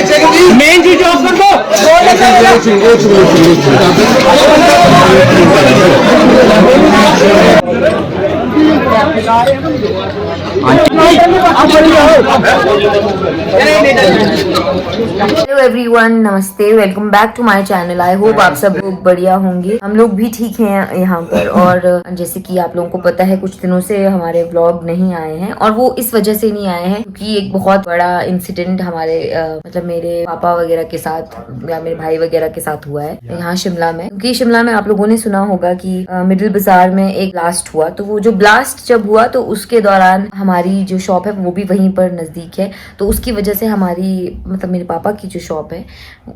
Main चीज off कर दो। हेलो एवरीवन, नमस्ते, welcome back to my channel. I hope आप सब लोग बढ़िया होंगे। हम लोग भी ठीक हैं यहाँ पर। और जैसे कि आप लोगों को पता है, कुछ दिनों से हमारे व्लॉग नहीं आए हैं और वो इस वजह से नहीं आए हैं क्योंकि एक बहुत बड़ा इंसिडेंट हमारे मतलब मेरे पापा वगैरह के साथ या मेरे भाई वगैरह के साथ हुआ है यहाँ शिमला में। क्योंकि शिमला में आप लोगों ने सुना होगा कि मिडिल बाजार में एक ब्लास्ट हुआ। तो वो जो ब्लास्ट जब हुआ तो उसके दौरान हमारी जो शॉप है वो भी वहीं पर नजदीक है। तो उसकी वजह से हमारी मतलब मेरे पापा की जो शॉप है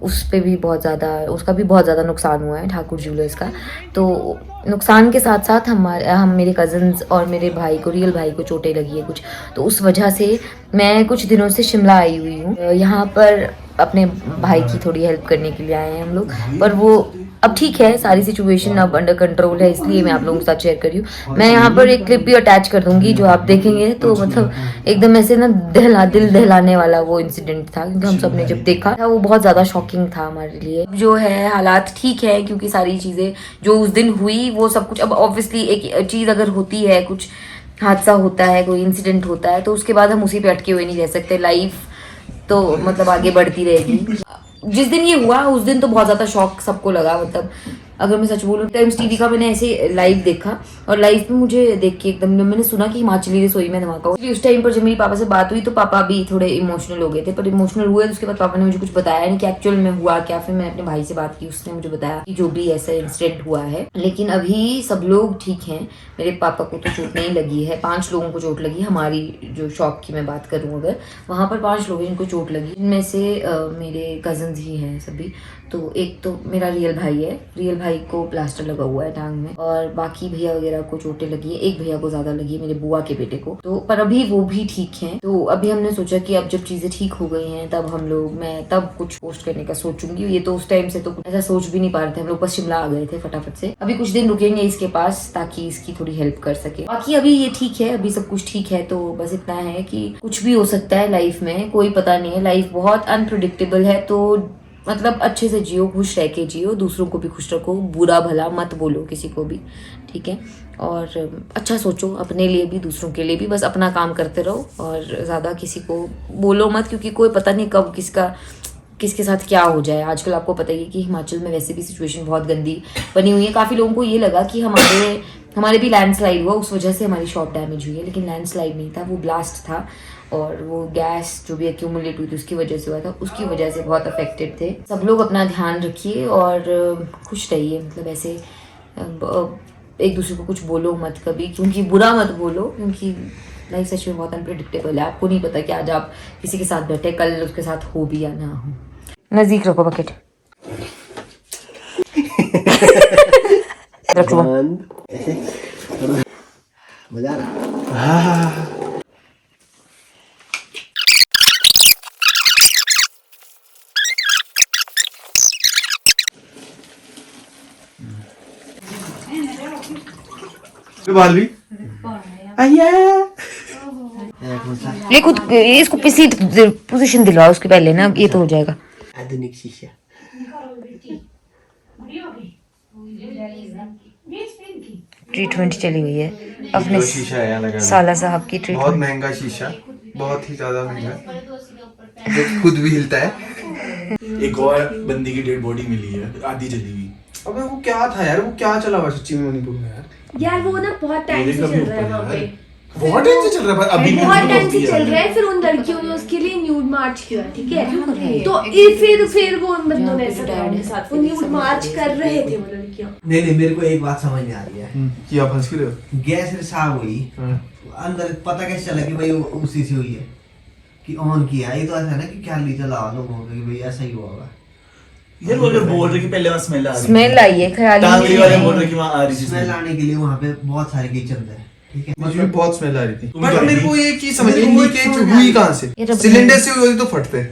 उस पे भी बहुत ज़्यादा उसका भी बहुत ज़्यादा नुकसान हुआ है, ठाकुर ज्वेलर्स का। तो नुकसान के साथ साथ हम मेरे कज़न्स और मेरे भाई को, रियल भाई को चोटें लगी है कुछ। तो उस वजह से मैं कुछ दिनों से शिमला आई हुई हूँ। यहाँ पर अपने भाई की थोड़ी हेल्प करने के लिए आए हैं हम लोग। पर वो अब ठीक है, सारी सिचुएशन अब अंडर कंट्रोल है, इसलिए मैं आप लोगों के साथ शेयर कर रही हूँ। मैं यहाँ पर एक क्लिप भी अटैच कर दूंगी जो आप देखेंगे तो मतलब एकदम ऐसे ना दिल दहलाने वाला वो इंसिडेंट था। क्योंकि हम सब ने जब देखा था वो बहुत ज़्यादा शॉकिंग था हमारे लिए। जो है हालात ठीक है क्योंकि सारी चीज़ें जो उस दिन हुई वो सब कुछ अब ऑब्वियसली एक चीज़ अगर होती है, कुछ हादसा होता है, कोई इंसिडेंट होता है तो उसके बाद हम उसी पे अटके हुए नहीं रह सकते। लाइफ तो मतलब आगे बढ़ती रहेगी। जिस दिन ये हुआ उस दिन तो बहुत ज्यादा शॉक सबको लगा। मतलब अगर मैं सच बोलूं, टाइम्स टीवी का मैंने ऐसे लाइव देखा और लाइव में मुझे देख के एकदम मैंने सुना कि हिमाचली रसोई में धमाका हुआ। उस टाइम पर जब मेरी पापा से बात हुई तो पापा भी थोड़े इमोशनल हो गए थे। पर इमोशनल हुए तो उसके बाद पापा ने मुझे कुछ बताया नहीं कि एक्चुअल में हुआ क्या। फिर मैं अपने भाई से बात की, उसने मुझे बताया कि जो भी ऐसा इंसिडेंट हुआ है। लेकिन अभी सब लोग ठीक हैं। मेरे पापा को तो चोट नहीं लगी है, 5 लोगों को चोट लगी। हमारी जो शॉप की मैं बात करूँ अगर, वहाँ पर 5 लोग जिनको चोट लगी, इनमें से मेरे कजन्स ही हैं सभी। तो एक तो मेरा रियल भाई है, रियल भाई को प्लास्टर लगा हुआ है टांग में, और बाकी भैया वगैरह को चोटें लगी है। एक भैया को ज्यादा लगी है, मेरे बुआ के बेटे को। तो पर अभी वो भी ठीक हैं। तो अभी हमने सोचा कि अब जब चीजें ठीक हो गई हैं तब मैं तब कुछ पोस्ट करने का सोचूंगी। ये तो उस टाइम से तो ऐसा सोच भी नहीं पा रहे थे हम लोग, बस शिमला आ गए थे फटाफट से। अभी कुछ दिन रुकेंगे इसके पास ताकि इसकी थोड़ी हेल्प कर सके। बाकी अभी ये ठीक है, अभी सब कुछ ठीक है। तो बस इतना है कि कुछ भी हो सकता है लाइफ में, कोई पता नहीं है। लाइफ बहुत अनप्रिडिक्टेबल है। तो मतलब अच्छे से जियो, खुश रह के जियो, दूसरों को भी खुश रखो, बुरा भला मत बोलो किसी को भी, ठीक है। और अच्छा सोचो अपने लिए भी दूसरों के लिए भी। बस अपना काम करते रहो और ज़्यादा किसी को बोलो मत, क्योंकि कोई पता नहीं कब किसके साथ क्या हो जाए। आजकल आपको पता ही है कि हिमाचल में वैसे भी सिचुएशन बहुत गंदी बनी हुई है। काफ़ी लोगों को ये लगा कि हमारे भी लैंडस्लाइड हुआ, उस वजह से हमारी शॉप डैमेज हुई है। लेकिन लैंडस्लाइड नहीं था, वो ब्लास्ट था। और वो गैस जो भी एक्यूमुलेट हुई थी उसकी वजह से हुआ था, उसकी वजह से बहुत अफेक्टेड थे सब लोग। अपना ध्यान रखिए और खुश रहिए। मतलब ऐसे एक दूसरे को कुछ बोलो मत कभी, क्योंकि बुरा मत बोलो, क्योंकि लाइफ सच में बहुत अनप्रेडिक्टेबल है। आपको नहीं पता कि आज आप किसी के साथ बैठे, कल उसके साथ हो भी या ना हो। नजदीक रखो बकेट। रखो मजा आ रहा। बाल भी ये खुद इसको किसी पोजीशन दिलवाओ उसके पहले ना, ये तो हो जाएगा। आधुनिक शीशा ट्रीटमेंट चली हुई है अपने शीशा है यहाँ लगा, साला साहब की बहुत ट्रीटमेंट। महंगा शीशा, बहुत ही ज्यादा महंगा, जो खुद भी हिलता है। एक और बंदी की डेड बॉडी मिली है, आधी जली हुई। अबे वो क्या था यार, वो क्या चला हुआ सच्ची में मणिपुर में यार वो ना बहुत टाइम से चल रहा है वहाँ पे, बहुत टाइम से चल रहा है, अभी भी बहुत टाइम से चल रहा है। फिर उन लड़कियों ने उसके लिए न्यूड मार्च किया, ठीक है। तो फिर वो उन बंदों ने ऐसा करा उनके साथ, वो न्यूड मार्च कर रहे थे वो लड़कियां। नहीं मेरे को एक बात समझ में आ रही है कि आप हंस रहे हो। गैस रिसाव हुई अंदर, पता कैसे चला कि भाई उसी से हुई है कि ऑन किया? ये तो ऐसा है ना कि क्या लीटर लगा लोगों को कि भाई ऐसा ही हुआ होगा। यार वो अगर बोल रहे कि पहले वहाँ स्मेल आ रही, स्मेल आई है, ख्याल टांगली वाले बोल रहे कि वहाँ आ रही थी स्मेल आने के लिए वहाँ पे बहुत सारे किचन थे, ठीक है। मुझे भी बहुत स्मेल आ रही थी। तुम पर तो मेरे को ये चीज समझ नहीं आई कि हुई कहाँ से। सिलेंडर से हुई तो फटते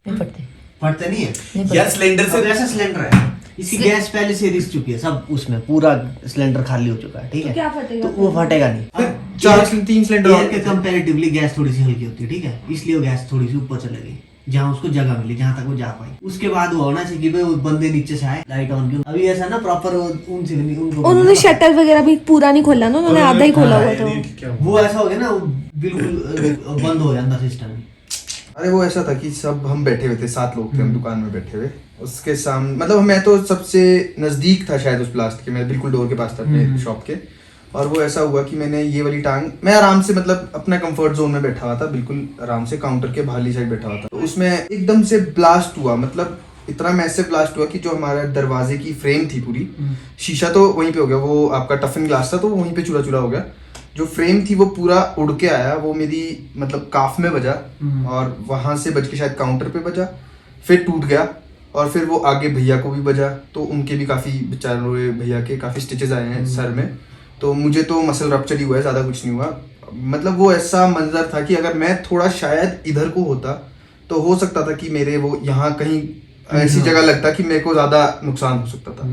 फटते नहीं है यार, सिलेंडर से ऐसा सिलेंडर है, इसकी गैस पहले से रिस चुकी है सब, उसमें पूरा सिलेंडर खाली हो चुका है, ठीक है। क्या फटेगा? तो वो फटेगा नहीं। 3 सिलेंडर एयर के कंपैरेटिवली गैस थोड़ी सी हल्की होती है, ठीक है, इसलिए वो गैस थोड़ी सी ऊपर चले गई। जहाँ उसको जगह मिली, जहाँ तक वो जा पाई। उसके बाद वो होना चाहिए कि भाई वो बंदे नीचे से आए, लाइट ऑन की। अभी ऐसा ना प्रॉपर उनसे भी नहीं, उनको उन्होंने शटर वगैरह भी पूरा नहीं खोला ना, उन्होंने आधा ही खोला हुआ था। वो ऐसा हो गया ना, वो बिल्कुल बंद हो जाता सिस्टम। अरे वो ऐसा था कि सब हम बैठे हुए थे, 7 लोग थे हम दुकान में बैठे हुए। उसके सामने मतलब मैं तो सबसे नजदीक था शायद उस ब्लास्ट के, मैं बिल्कुल डोर के पास था अपने शॉप के। और वो ऐसा हुआ कि मैंने ये वाली टांग, मैं आराम से मतलब अपना कंफर्ट जोन में बैठा हुआ था, बिल्कुल आराम से काउंटर के बाहरली साइड बैठा हुआ था। तो उसमें एकदम से ब्लास्ट हुआ, मतलब इतना मैसिव ब्लास्ट हुआ कि जो हमारा दरवाजे की फ्रेम थी पूरी, शीशा तो वहीं पे हो गया, वो आपका टफन ग्लास था तो वहीं पे चूरा चूरा हो गया। जो फ्रेम थी वो पूरा उड़ के आया, वो मेरी मतलब काफ में बजा और वहां से बज के शायद काउंटर पे बजा, फिर टूट गया और फिर वो आगे भैया को भी बजा, तो उनके भी काफी बेचारे भैया के काफी स्टिचेस आए हैं सर में। तो मुझे तो मसल रप्चर ही हुआ है, ज्यादा कुछ नहीं हुआ। मतलब वो ऐसा मंजर था कि अगर मैं थोड़ा शायद इधर को होता तो हो सकता था कि मेरे वो यहाँ कहीं ऐसी जगह लगता कि मेरे को ज्यादा नुकसान हो सकता था।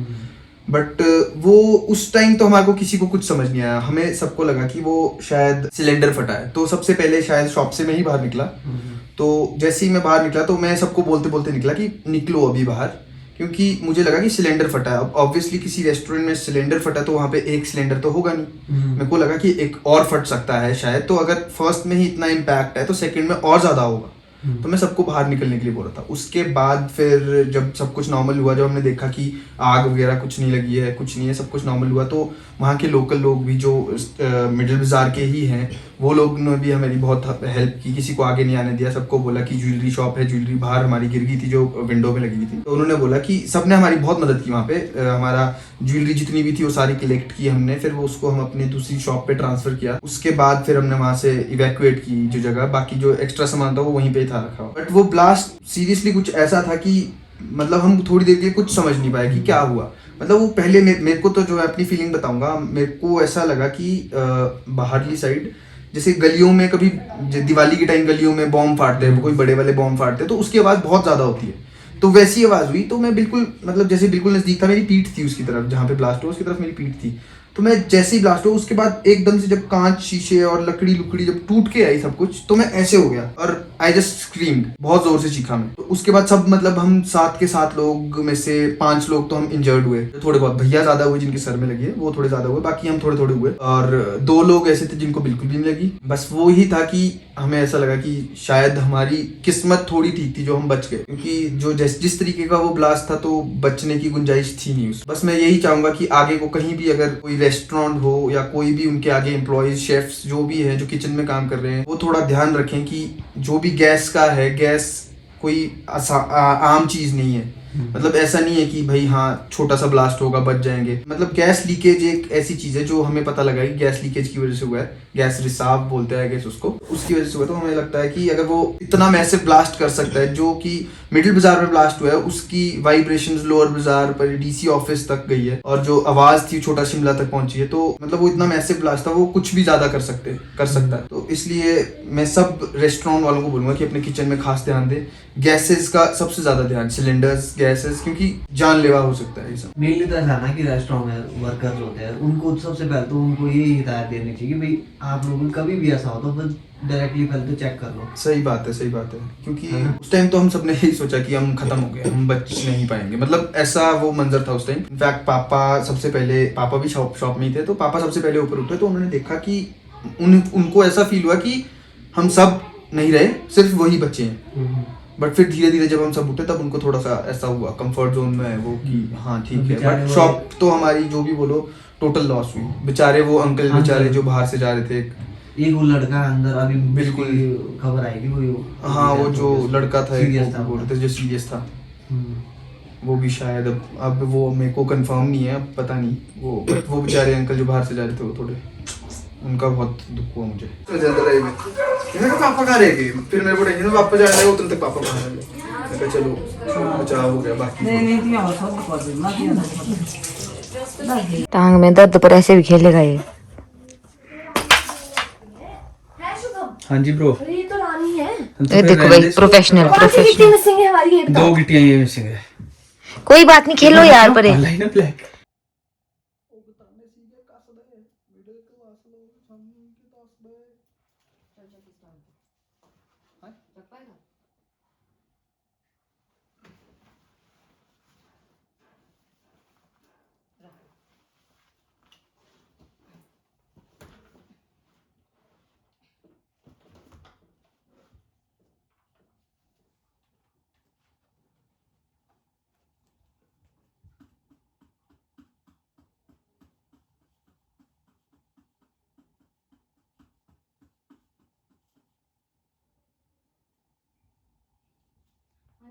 बट वो उस टाइम तो हमारे को किसी को कुछ समझ नहीं आया, हमें सबको लगा कि वो शायद सिलेंडर फटा है। तो सबसे पहले शायद शॉप से मैं ही बाहर निकला। तो जैसे ही मैं बाहर निकला तो मैं सबको बोलते बोलते निकला कि निकलो अभी बाहर, क्योंकि मुझे लगा कि सिलेंडर फटा है। अब ऑब्वियसली किसी रेस्टोरेंट में सिलेंडर फटा तो वहाँ पे एक सिलेंडर तो होगा नहीं, मेरे को लगा कि एक और फट सकता है शायद, तो अगर फर्स्ट में ही इतना इम्पैक्ट है तो सेकंड में और ज़्यादा होगा। तो मैं सबको बाहर निकलने के लिए बोल रहा था। उसके बाद फिर जब सब कुछ नॉर्मल हुआ, जब हमने देखा कि आग वगैरह कुछ नहीं लगी है, कुछ नहीं है, सब कुछ नॉर्मल हुआ, तो वहाँ के लोकल लोग भी जो मिडिल बाजार के ही हैं, वो लोग ने भी हमारी बहुत हेल्प की, किसी को आगे नहीं आने दिया, सबको बोला कि ज्वेलरी शॉप है, ज्वेलरी बाहर हमारी गिर गई थी जो विंडो में लगी थी, तो उन्होंने बोला कि सबने हमारी बहुत मदद की वहाँ पे। हमारा ज्वेलरी जितनी भी थी वो सारी कलेक्ट की हमने, फिर वो उसको हम अपनी दूसरी शॉप पे ट्रांसफर किया। उसके बाद फिर हमने वहाँ से इवैक्यूएट की जो जगह, बाकी जो एक्स्ट्रा सामान था वो वहीं पे ही था रखा हुआ। बट वो ब्लास्ट सीरियसली कुछ ऐसा था कि मतलब हम थोड़ी देर के लिए कुछ समझ नहीं पाए कि क्या हुआ। मतलब वो पहले मेरे को तो जो है अपनी फीलिंग बताऊंगा, मेरे को ऐसा लगा कि बाहरली साइड जैसे गलियों में कभी दिवाली के टाइम गलियों में बॉम्ब फाड़ते हैं, कोई बड़े वाले बॉम्ब फाड़ते हैं तो उसकी आवाज़ बहुत ज़्यादा होती है, तो वैसी आवाज़ हुई। तो मैं बिल्कुल मतलब जैसे बिल्कुल नज़दीक था, मेरी पीठ थी उसकी तरफ, जहाँ पे ब्लास्ट हुआ उसकी तरफ मेरी पीठ थी। तो मैं जैसे ही ब्लास्ट हुआ उसके बाद एकदम से जब कांच शीशे और लकड़ी लुकड़ी जब टूट के आई सब कुछ, तो मैं ऐसे हो गया और आई जस्ट स्क्रीम्ड, बहुत जोर से चीखा मैं। तो उसके बाद सब मतलब हम 7 के 7 लोग में से 5 लोग तो हम इंजर्ड हुए, थोड़े बहुत भैया ज्यादा हुए जिनके सर में लगी है वो थोड़े ज्यादा हुए, बाकी हम थोड़े थोड़े हुए। और 2 लोग ऐसे थे जिनको बिल्कुल भी नहीं लगी। बस वो ही था कि हमें ऐसा लगा कि शायद हमारी किस्मत थोड़ी ठीक थी जो हम बच गए, क्योंकि जो जिस तरीके का वो ब्लास्ट था तो बचने की गुंजाइश थी नहीं उस। बस मैं यही चाहूंगा कि आगे को कहीं भी अगर कोई रेस्टोरेंट हो या कोई भी उनके आगे एम्प्लॉयज शेफ्स जो भी है जो किचन में काम कर रहे हैं, वो थोड़ा ध्यान रखें कि जो भी गैस का है, गैस कोई आम चीज नहीं है। मतलब ऐसा नहीं है कि भाई हाँ छोटा सा ब्लास्ट होगा बच जाएंगे। मतलब गैस लीकेज एक ऐसी चीज है जो हमें पता लगा कि गैस लीकेज की वजह से हुआ है, गैस रिसाव बोलते हैं गैस उसको, उसकी वजह से हुआ। तो हमें लगता है कि अगर वो इतना मैसिव ब्लास्ट कर सकता है, जो कि मिडिल बाजार में ब्लास्ट हुआ है उसकी वाइब्रेशंस लोअर बाजार पर डीसी ऑफिस तक गई है और जो आवाज थी छोटा शिमला तक पहुंची है, तो मतलब वो इतना मैसिव ब्लास्ट था, वो कुछ भी ज्यादा कर सकता है। तो इसलिए मैं सब रेस्टोरेंट वालों को बोलूंगा कि अपने किचन में खास ध्यान दें, गैसेस का सबसे ज्यादा ध्यान, सिलेंडर्स गैसेस, क्योंकि जानलेवा हो सकता है ये सब। मेनली तो ऐसा ना कि रेस्टोरेंट में वर्कर्स होते हैं, उनको सबसे पहले तो उनको ये हिदायत देनी चाहिए कि भाई आप लोगों को कभी भी ऐसा हो तो बस डायरेक्टली पहले तो चेक कर लो। सही बात है, क्योंकि उस टाइम तो हम सबने यही सोचा कि हम खत्म हो गए, हम बच नहीं पाएंगे, मतलब ऐसा वो मंजर था उस टाइम। इनफैक्ट पापा सबसे पहले, पापा भी शॉप में ही थे, तो पापा सबसे पहले ऊपर उठे तो उन्होंने देखा कि उनको ऐसा फील हुआ कि हम सब नहीं रहे, सिर्फ वही बचे हैं। बट फिर धीरे धीरे जब हम सब उठे तब उनको थोड़ा सा ऐसा हुआ कंफर्ट जोन में है वो कि हाँ ठीक है। बट शॉप तो हमारी जो भी बोलो टोटल लॉस हुई। बेचारे वो अंकल बेचारे जो बाहर से जा रहे थे, एक वो लड़का अंदर अभी बिल्कुल खबर आएगी वो, हाँ वो जो लड़का था एक बोल रहे थे जो सीरियस था, वो भी शायद अब वो मेरे को कंफर्म नहीं है, अब पता नहीं वो बेचारे अंकल जो बाहर से जा रहे थे वो थोड़े, उनका बहुत दुख हुआ मुझे। मैंने कहा पापा कहाँ रह गए, फिर मेरे को टेंशन पापा जा रहे उतने तक पापा कहाँ रह गए, मैं कहा चलो बचाव हो गया। बाकी टांग में दर्द पर ऐसे भी खेलेगा ये। हाँ जी ब्रो, अरे ये तो रानी है। ये देखो भाई प्रोफेशनल प्रोफेशनल। मिसिंग है हमारी एक। 2 गिट्टियां ये मिसिंग है। कोई बात नहीं, खेलो यार परे। लाइन ब्लैक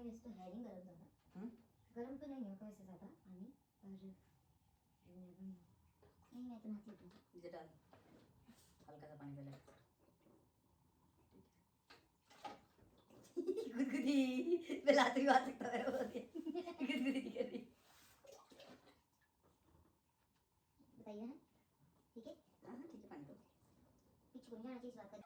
पानी वैसे तो है नहीं गर्म ज़्यादा, गर्म तो नहीं होगा वैसे ज़्यादा पानी, पर नहीं मैं तो नहाती हूँ। इधर डाल हल्का सा पानी डाल। गुदगुदी बेलाती भी आ सकता है वो गुदगुदी नहीं कर रही। बताइए ना, ठीक है? हाँ ठीक है, पानी दो। पीछे को नहीं जाना चाहिए इस बात का।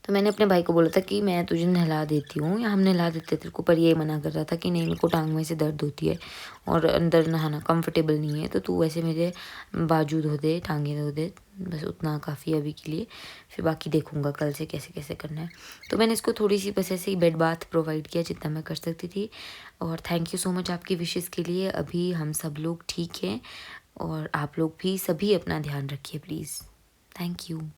तो मैंने अपने भाई को बोला था कि मैं तुझे नहला देती हूँ या हम नहला देते तेरे को, पर ये मना कर रहा था कि नहीं मेरे को टांग में से दर्द होती है और अंदर नहाना कंफर्टेबल नहीं है, तो तू वैसे मेरे बाजू धो दे, टांगे धो दे, बस उतना काफ़ी है अभी के लिए, फिर बाकी देखूँगा कल से कैसे कैसे करना है। तो मैंने इसको थोड़ी सी बस ऐसे ही बेड बाथ प्रोवाइड किया जितना मैं कर सकती थी, और थैंक यू सो मच आपकी विशेज़ के लिए। अभी हम सब लोग ठीक हैं और आप लोग भी सभी अपना ध्यान रखिए प्लीज़। Thank you.